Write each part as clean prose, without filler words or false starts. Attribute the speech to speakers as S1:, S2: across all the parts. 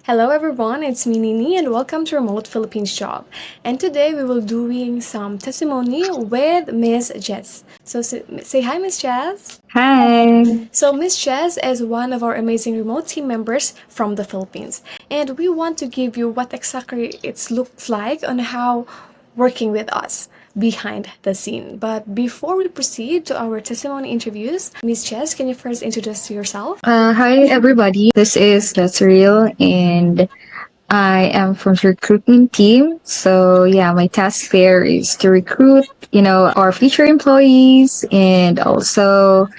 S1: Hello everyone, it's me Nini and welcome to Remote Philippines Job. And today we will doing some testimony with Miss Jess. So say hi Miss Jess.
S2: Hi.
S1: So Miss Jess is one of our amazing remote team members from the Philippines. And we want to give you what exactly it looks like on how working with us behind the scene. But before we proceed to our testimony interviews, Miss Jess, can you first introduce yourself?
S2: Hi, everybody. This is Real, and I am from the recruitment team. So, yeah, my task there is to recruit, our future employees and also,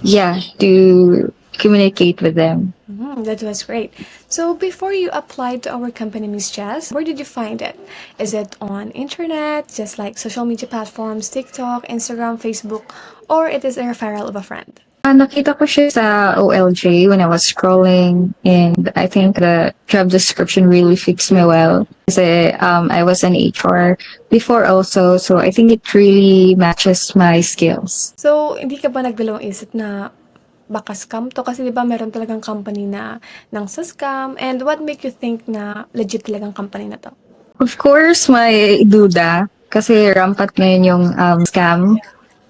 S2: to communicate with them.
S1: That was great. So before you applied to our company, Miss Jess, where did you find it? Is it on internet, just like social media platforms, TikTok, Instagram, Facebook, or it is a referral of a friend?
S2: Nakita ko siya sa OLJ when I was scrolling, and I think the job description really fits me well. Kasi I was an HR before also, so I think it really matches my skills.
S1: So, hindi ka ba nagdalawang isip na baka scam to? Kasi di ba meron talagang company na nang sa scam? And what make you think na legit talagang company na to?
S2: Of course, may duda kasi rampant ngayon yung scam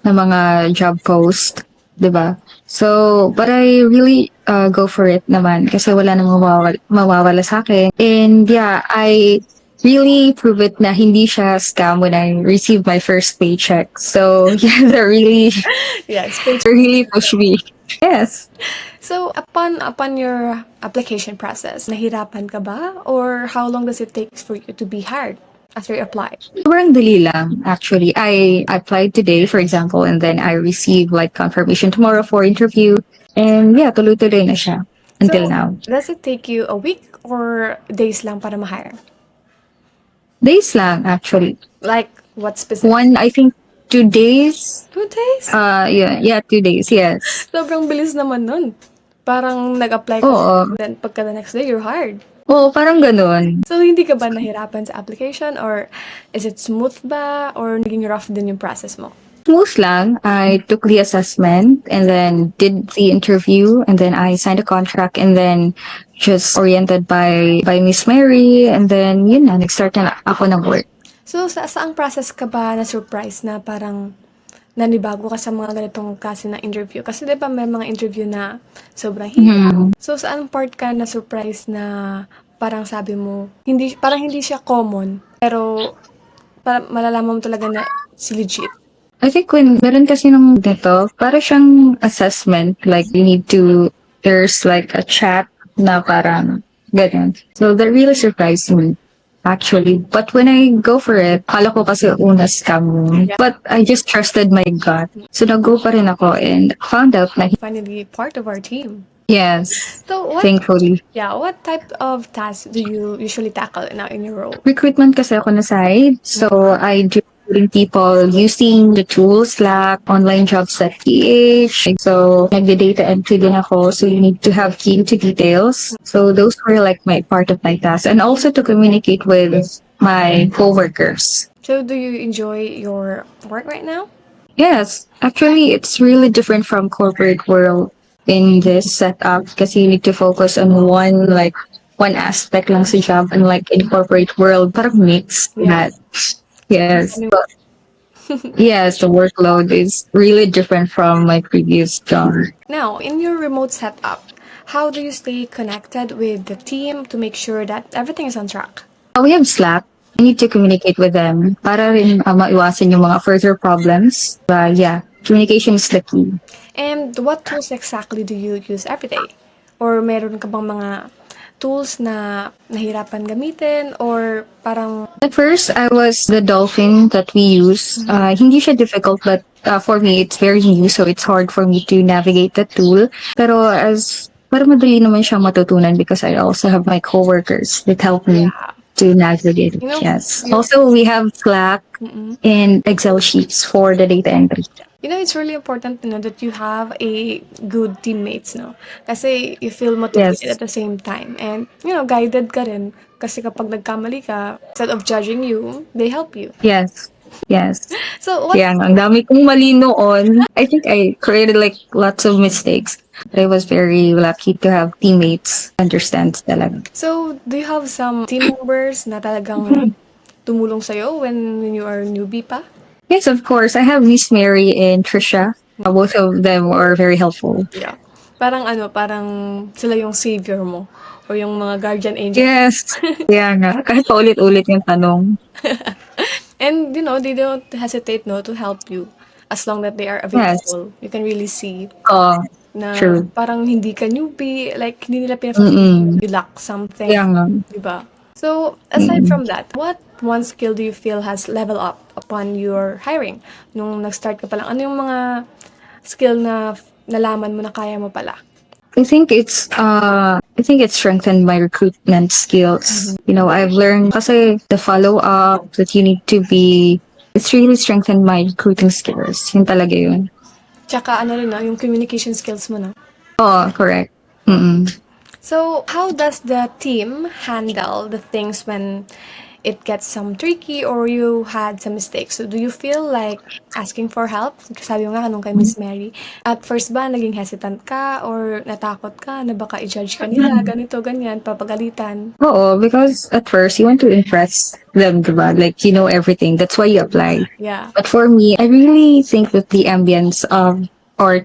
S2: na mga job post, 'di ba? So, but I really go for it naman kasi wala namang mawawala sa akin. And yeah, I really prove it na hindi siya scam when I received my first paycheck. So, yeah, that really,
S1: Yes.
S2: really pushed me. Yes.
S1: So, upon your application process, nahirapan ka ba? Or how long does it take for you to be hired after you apply?
S2: Sobrang dali lang, actually. I applied today, for example, and then I received like confirmation tomorrow for interview. And yeah, tuloy-tuloy na siya until
S1: So,
S2: now.
S1: does it take you a week or days lang para ma-hire?
S2: Days lang, actually.
S1: Like, what specific?
S2: I think 2 days.
S1: 2 days?
S2: Yeah, 2 days, yes.
S1: Sobrang bilis naman nun. Parang nag-apply ka,
S2: Oo.
S1: then pagka the next day, you're hired.
S2: Oo, parang ganun.
S1: So, hindi ka ba nahirapan sa application? Or is it smooth ba? Or naging rough din yung process mo?
S2: Smooth lang. I took the assessment and then did the interview and then I signed a contract and then just oriented by Miss Mary and then yun na, nag-start na ako ng work.
S1: So, saang process ka ba na-surprise na parang nanibago ka sa mga ganitong klase na interview? Kasi di ba may mga interview na sobrang hirap. So, saan part ka na-surprise na parang sabi mo, parang hindi siya common, pero parang malalaman mo talaga na si legit.
S2: I think when meron kasi nung dito, para siyang assessment. Like, there's like a chat na parang ganun. So, that really surprised me, actually. But when I go for it, akala ko kasi una scam. But I just trusted my gut. So, nag-go pa rin ako and found out na
S1: Finally, part of our team.
S2: yes,
S1: So,
S2: thankfully.
S1: what type of tasks do you usually tackle now in your role?
S2: Recruitment kasi ako na side. So, I do people using the tools like online jobs at PH. So, nagde-data entry din ako. So, you need to have key into details. So, those were like my part of my task. And also to communicate with my coworkers.
S1: So, do you enjoy your work right now?
S2: Yes, actually, it's really different from corporate world in this setup kasi you need to focus on one aspect lang sa job, and like in corporate world, parang mixed that. Yes. Yes, the workload is really different from my previous job.
S1: Now, in your remote setup, how do you stay connected with the team to make sure that everything is on track?
S2: We have Slack. I need to communicate with them para rin maiwasan yung mga further problems. Yeah, communication is the key.
S1: And what tools exactly do you use every day? Or meron ka bang mga tools na nahirapan gamitin or parang...
S2: At first, I was the dolphin that we use. Hindi siya difficult, but for me, it's very new, so it's hard for me to navigate the tool. Pero parang madali naman siya matutunan because I also have my coworkers that help me to navigate it. Yes. Also, we have Slack and Excel sheets for the data entry.
S1: It's really important to know that you have a good teammates, no? Kasi you feel motivated
S2: Yes.
S1: at the same time. And, guided ka rin. Kasi kapag nagkamali ka, instead of judging you, they help you.
S2: Yes. Yes.
S1: So, what
S2: Kaya nga, ang dami kong mali noon. I think I created like lots of mistakes. But I was very lucky to have teammates who understands talaga.
S1: So, do you have some team members na talagang tumulong sa'yo when you are newbie pa?
S2: Yes, of course. I have Miss Mary and Trisha. Both of them are very helpful.
S1: Yeah. Parang ano, parang sila yung savior mo or yung mga guardian angel.
S2: Yes. Kaya nga. Kahit paulit-ulit yung tanong.
S1: And, you know, they don't hesitate, no, to help you as long that they are
S2: Yes.
S1: available. You can really see
S2: Oh,
S1: na
S2: true.
S1: parang hindi ka newbie, like, hindi nila
S2: Mm-mm.
S1: you lack something,
S2: Kaya nga.
S1: diba? So, aside from that, what one skill do you feel has leveled up upon your hiring? Nung nag-start ka pa lang, ano yung mga skill na nalaman mo na kaya mo pala?
S2: I think it's strengthened my recruitment skills. You know, I've learned kasi the follow up that you need to be it's really strengthened my recruiting skills. Yun talaga yun.
S1: Tsaka ano rin, no, yung communication skills mo, no?
S2: Oh, correct. Mm-mm.
S1: So, how does the team handle the things when it gets some tricky or you had some mistakes? So, do you feel like asking for help? Sabi mo nga kanong kay Miss Mary. At first ba, naging hesitant ka or natakot ka na baka i-judge ka nila, ganito, ganyan, papagalitan?
S2: Oo, because at first you want to impress them, diba? Like you know everything. That's why you apply.
S1: Yeah.
S2: But for me, I really think that the ambience of our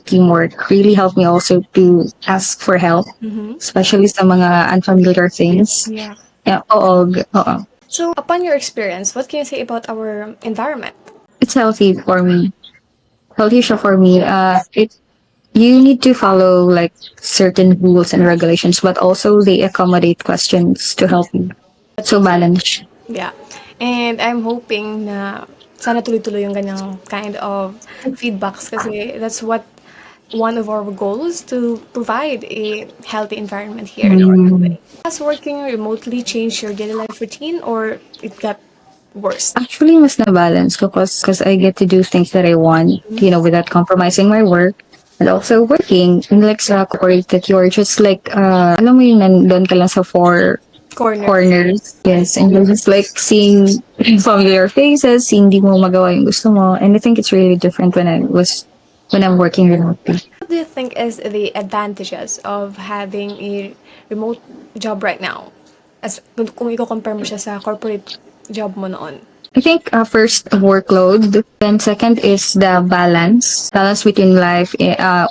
S2: teamwork really helped me also to ask for help, especially sa mga unfamiliar things.
S1: Yeah.
S2: Yeah, oo, oo.
S1: So, upon your experience, what can you say about our environment?
S2: It's healthy for me. Healthy siya for me. You need to follow like certain rules and regulations, but also they accommodate questions to help you. So balance.
S1: Yeah. And I'm hoping na sana tuloy-tuloy yung ganyang kind of feedbacks kasi that's what one of our goals to provide a healthy environment here in our company. Has working remotely changed your daily life routine or it got worse?
S2: Actually, mas na-balance ko cause I get to do things that I want, you know, without compromising my work. And also working in like sa corporate that you're just like, alam mo yung nandun ka lang sa four corners. Yes, and you're just like seeing familiar faces, hindi mo magawa yung gusto mo. And I think it's really different when I'm working remotely.
S1: What do you think is the advantages of having a remote job right now? As kung i-compare mo siya sa corporate job mo noon.
S2: I think first workload, then second is the balance between life,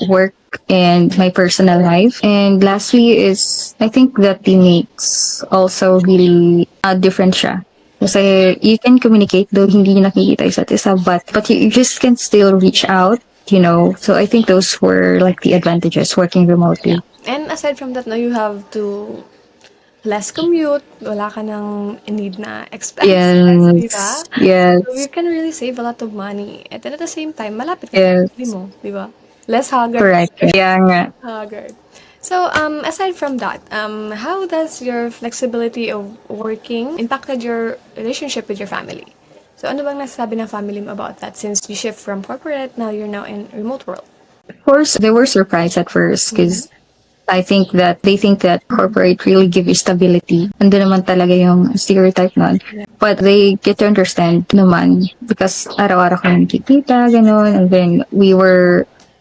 S2: work and my personal life, and lastly is I think the teammates also really different siya. Kasi you can communicate though hindi niyo nakikita isa't isa, but you just can still reach out, you know. So I think those were like the advantages working remotely.
S1: And aside from that, no, you have to less commute, wala ka nang need na expenses, di ba?
S2: Yes.
S1: So you can really save a lot of money. And then at the same time, malapit ka
S2: Yes.
S1: sa family mo, di ba? Less haggard.
S2: Correct. Yeah nga.
S1: Haggard. So, aside from that, how does your flexibility of working impacted your relationship with your family? So, ano bang nasasabi ng family mo about that since you shift from corporate, now you're now in remote world?
S2: Of course, they were surprised at first because I think that they think that corporate really give you stability. Ando naman talaga yung stereotype nun. But they get to understand naman because araw-araw kami nakikita, gano'n. And then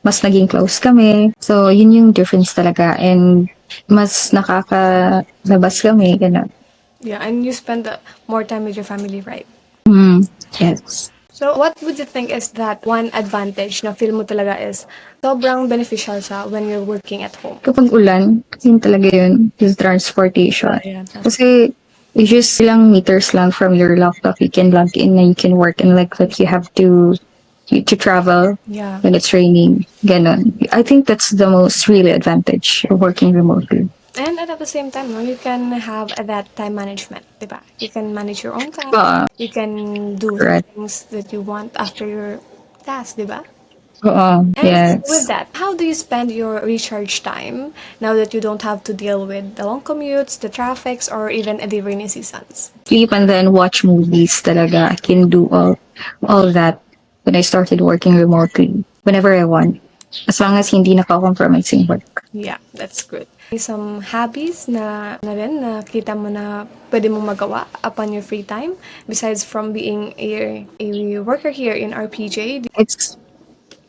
S2: mas naging close kami. So, yun yung difference talaga. And mas nakakalabas kami, gano'n.
S1: Yeah, and you spend more time with your family, right?
S2: Yes.
S1: So, what would you think is that one advantage na feel mo talaga is sobrang beneficial siya when you're working at home?
S2: Kapag ulan, yun talaga yun, is transportation.
S1: Yeah.
S2: Kasi, you just ilang meters lang from your laptop, you can log in and you can work, and like that you have to travel
S1: Yeah.
S2: when it's raining. Ganon. I think that's the most really advantage of working remotely.
S1: And at the same time, no, you can have that time management, diba? You can manage your own time. You can do
S2: Correct.
S1: things that you want after your task, diba? And
S2: Yes.
S1: with that, how do you spend your recharge time now that you don't have to deal with the long commutes, the traffics, or even the rainy seasons?
S2: Sleep and then watch movies talaga. I can do all that when I started working remotely, whenever I want. As long as hindi naka-compromise yung work.
S1: Yeah, that's good. Some hobbies na rin na kita mo na pwede mong magawa upon your free time besides from being a worker here in RPJ?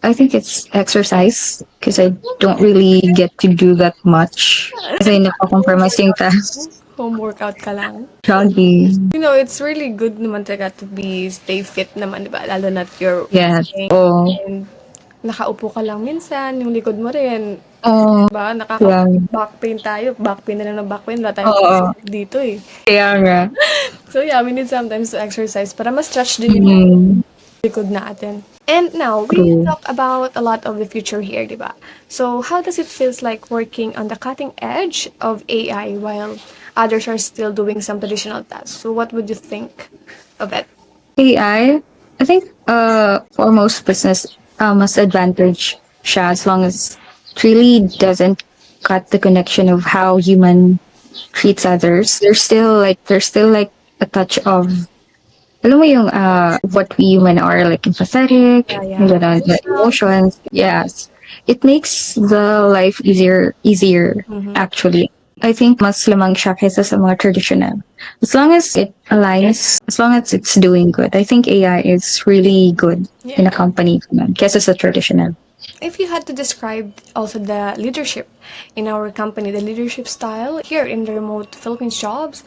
S2: I think it's exercise because I don't really get to do that much. Kasi nakakompromise yung task.
S1: Home workout ka lang.
S2: Jogging.
S1: You know, it's really good naman talaga to be stay fit naman, di ba? Lalo na you're
S2: Yes.
S1: working
S2: Oh.
S1: and nakaupo ka lang minsan, yung likod mo rin.
S2: Oh.
S1: Diba?
S2: Yeah.
S1: Back pain tayo. Back pain na lang ng back pain. Wala tayong
S2: Oo.
S1: dito eh.
S2: Kaya nga.
S1: So yeah, we need sometimes to exercise para ma-stretch din yung
S2: Mm,
S1: likod natin. And now, we
S2: true.
S1: talk about a lot of the future here, di ba? So, how does it feels like working on the cutting edge of AI while others are still doing some traditional tasks? So, what would you think of it?
S2: AI, I think for most business, mas advantage siya as long as it really doesn't cut the connection of how human treats others. There's still like a touch of alam mo yung what we human are like empathetic,
S1: Yeah,
S2: yung
S1: yeah.
S2: ganun, the emotions. Yes. It makes the life easier actually. I think mas lamang siya kaysa sa mga traditional. As long as it aligns, as long as it's doing good, I think AI is really good in a company naman, kaysa sa traditional.
S1: If you had to describe also the leadership in our company, the leadership style here in the remote Philippines jobs,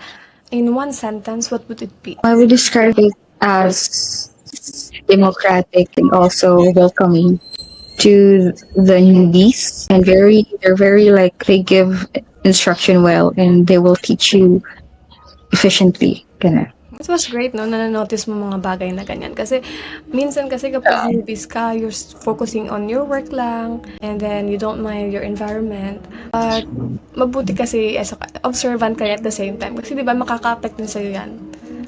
S1: in one sentence, what would it be?
S2: I would describe it as democratic and also welcoming to the newbies, and they're very like they give instruction well and they will teach you efficiently. Ganun.
S1: It was great, no, na na-notice mo mga bagay na ganyan. Kasi, minsan kasi kapag newbies ka, you're focusing on your work lang, and then you don't mind your environment. But, mabuti kasi as a, observant ka at the same time. Kasi, di ba, makaka-affect din sa'yo yan.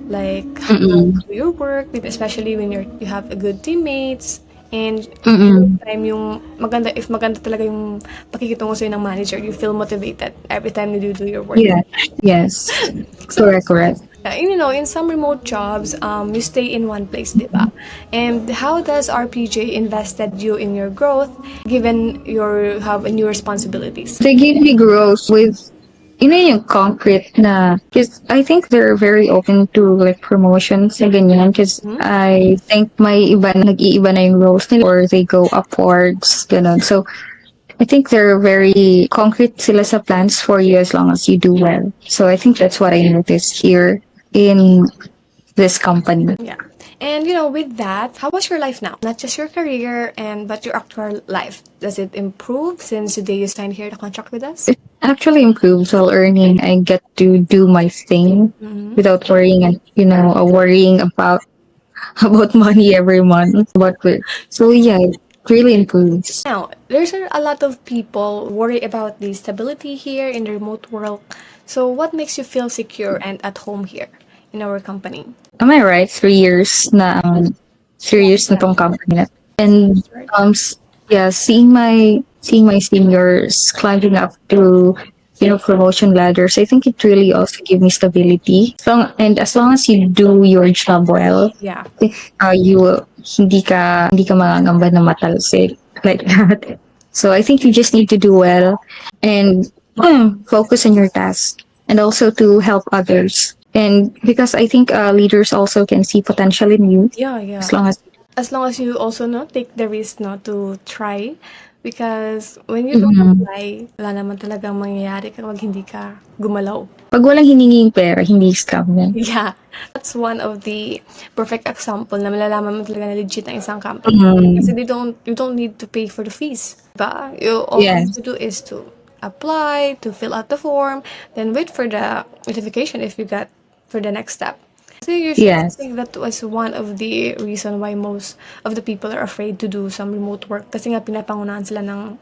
S1: Like, how you do your work, especially when you have a good teammates, and time yung maganda, if maganda talaga yung pakikitungo sa'yo ng manager, you feel motivated every time you do your work.
S2: Yeah. Yes.
S1: So,
S2: Correct.
S1: you know, in some remote jobs, you stay in one place, diba? And how does RPJ invested you in your growth, given you have new responsibilities?
S2: They give me growth with yung concrete na because I think they're very open to like promotions and ganyan because I think may iba nag-iiba na yung roles nila or they go upwards ganun. So I think they're very concrete sila sa plans for you as long as you do well. So I think that's what I noticed here in this company.
S1: Yeah. And you know, with that, how was your life now? Not just your career but your actual life. Does it improve since the day you signed here the contract with us?
S2: It actually improves while earning. I get to do my thing without worrying and worrying about money every month. So yeah, it really improves.
S1: Now, there's a lot of people worry about the stability here in the remote world. So, what makes you feel secure and at home here in our company?
S2: Am I right? 3 years na 3 years na tong company na. And yeah, seeing my seniors climbing up through promotion ladders, I think it really also gives me stability. And as long as you do your job well,
S1: Yeah.
S2: you hindi ka mangangamba na matalsik like that. So I think you just need to do well and focus on your task and also to help others. And because I think leaders also can see potential in you
S1: Yeah.
S2: as long as
S1: You also take the risk to try, because when you don't apply, wala naman talagang mangyayari kapag hindi ka gumalaw.
S2: pag walang hininging pera, hindi scam yan.
S1: Yeah, that's one of the perfect example na malalaman mo talaga na legit ang isang company. Kasi you don't need to pay for the fees. Diba? All you need to do is to apply, to fill out the form, then wait for the notification if you got for the next step. So usually I think that was one of the reason why most of the people are afraid to do some remote work. Kasi nga pinapangunahan sila ng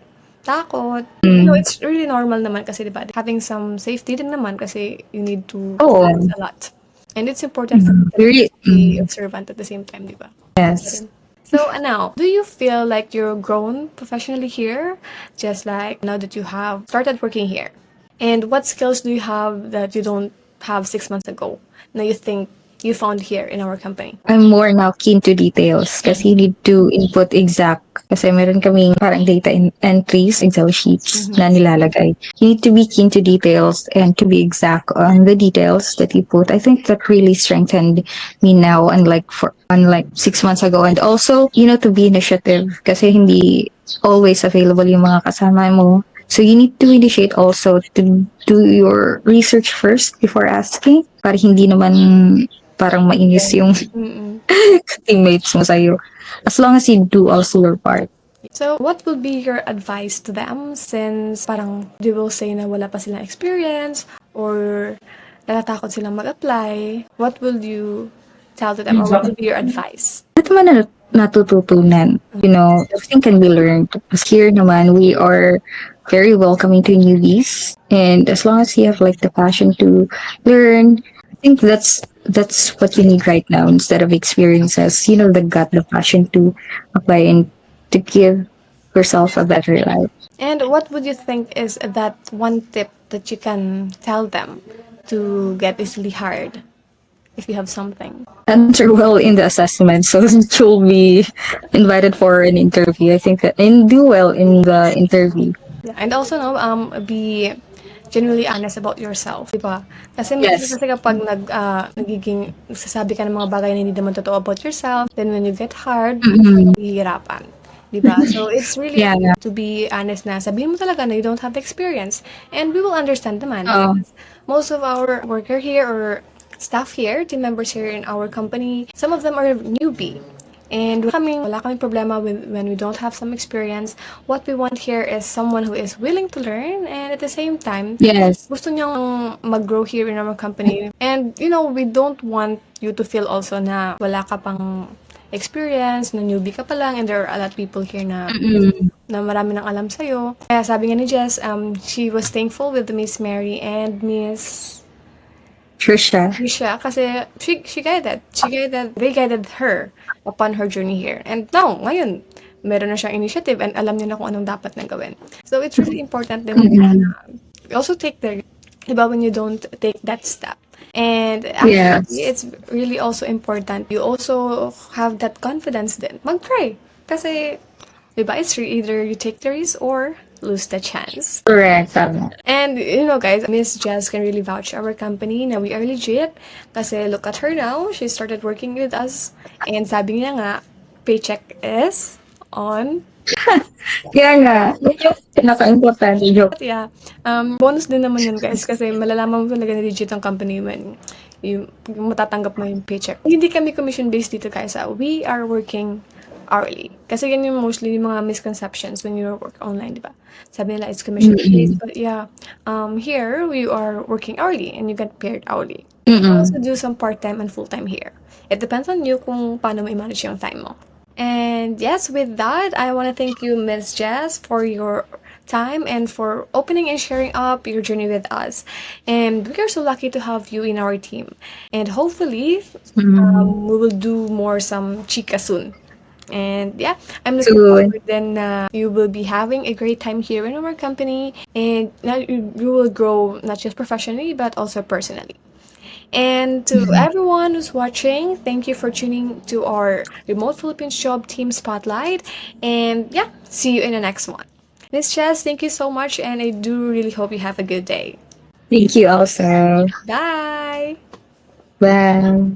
S1: takot. You know, it's really normal naman kasi diba, having some safety din naman kasi you need to balance a lot. And it's important for you to be observant at the same time, diba?
S2: Yes.
S1: So now, do you feel like you're grown professionally here, just like now that you have started working here? And what skills do you have that you don't have 6 months ago? Now you think you found here in our company?
S2: I'm more now keen to details kasi you need to input exact. Kasi meron kaming parang data entries, Excel sheets na nilalagay. You need to be keen to details and to be exact on the details that you put. I think that really strengthened me now unlike 6 months ago. And also, to be initiative kasi hindi always available yung mga kasama mo. So you need to initiate also to do your research first before asking para hindi naman parang mainis yung
S1: Mm-mm.
S2: teammates mo sa'yo. As long as you do also your part.
S1: So, what would be your advice to them since parang they will say na wala pa silang experience or natatakot silang mag-apply? What will you tell to them or what would be your advice?
S2: Ito man na natututunan. Everything can be learned. As here naman, we are very welcoming to newbies. And as long as you have like the passion to learn, I think that's what you need right now instead of experiences. The passion to apply and to give yourself a better life.
S1: And what would you think is that one tip that you can tell them to get easily hired if you have something?
S2: Answer well in the assessment so that you'll be invited for an interview. I think that and do well in the interview.
S1: Yeah. And also, no, be genuinely honest about yourself, di ba? Kasi
S2: Yes.
S1: kasi kapag nagsasabi ka ng mga bagay na hindi naman totoo about yourself, then when you get hired, hihirapan. Di ba? So, it's really
S2: Yeah.
S1: important to be honest na sabihin mo talaga na you don't have experience. And we will understand naman.
S2: Oh.
S1: Because most of our worker here or staff here, team members here in our company, some of them are newbie. And wala kaming problema when we don't have some experience. What we want here is someone who is willing to learn and at the same time,
S2: Yes.
S1: gusto niyang mag-grow here in our company. And, we don't want you to feel also na wala ka pang experience, na newbie ka pa lang, and there are a lot of people here na marami nang alam sa'yo. Kaya sabi nga ni Jess, she was thankful with Miss Mary and Miss
S2: Trisha.
S1: kasi they guided her upon her journey here. And now, ngayon, meron na siyang initiative and alam niya na kung anong dapat na gawin. So, it's really important din also take the, diba, when you don't take that step. And actually, it's really also important. You also have that confidence din. Mag-try. Kasi, diba, it's either you take the risk or lose the chance.
S2: Correct.
S1: And, guys, Miss Jess can really vouch our company na we are legit. Kasi look at her now. She started working with us. And sabi niya nga, paycheck is on.
S2: Kaya nga, yun yung pinaka-importante joke.
S1: Yeah. Bonus din naman yun, guys. Kasi malalaman mo talaga na legit ang company when yung matatanggap mo yung paycheck. Hindi kami commission-based dito, guys. We are working hourly. Kasi yan yung mostly yung mga misconceptions when you work online, di ba? Sabi nila it's commission-based. But yeah, here we are working hourly and you get paid hourly. You can also do some part-time and full-time here. It depends on you kung paano mo i-manage yung time mo. And yes, with that, I want to thank you, Ms. Jess, for your time and for opening and sharing up your journey with us. And we are so lucky to have you in our team. And hopefully, we will do some chika soon. And yeah, I'm looking forward then you will be having a great time here in our company and you will grow not just professionally but also personally. And to everyone who's watching, thank you for tuning to our Remote Philippines Job Team Spotlight. And yeah, see you in the next one. Miss Jess, thank you so much and I do really hope you have a good day.
S2: Thank you also.
S1: Bye!
S2: Bye.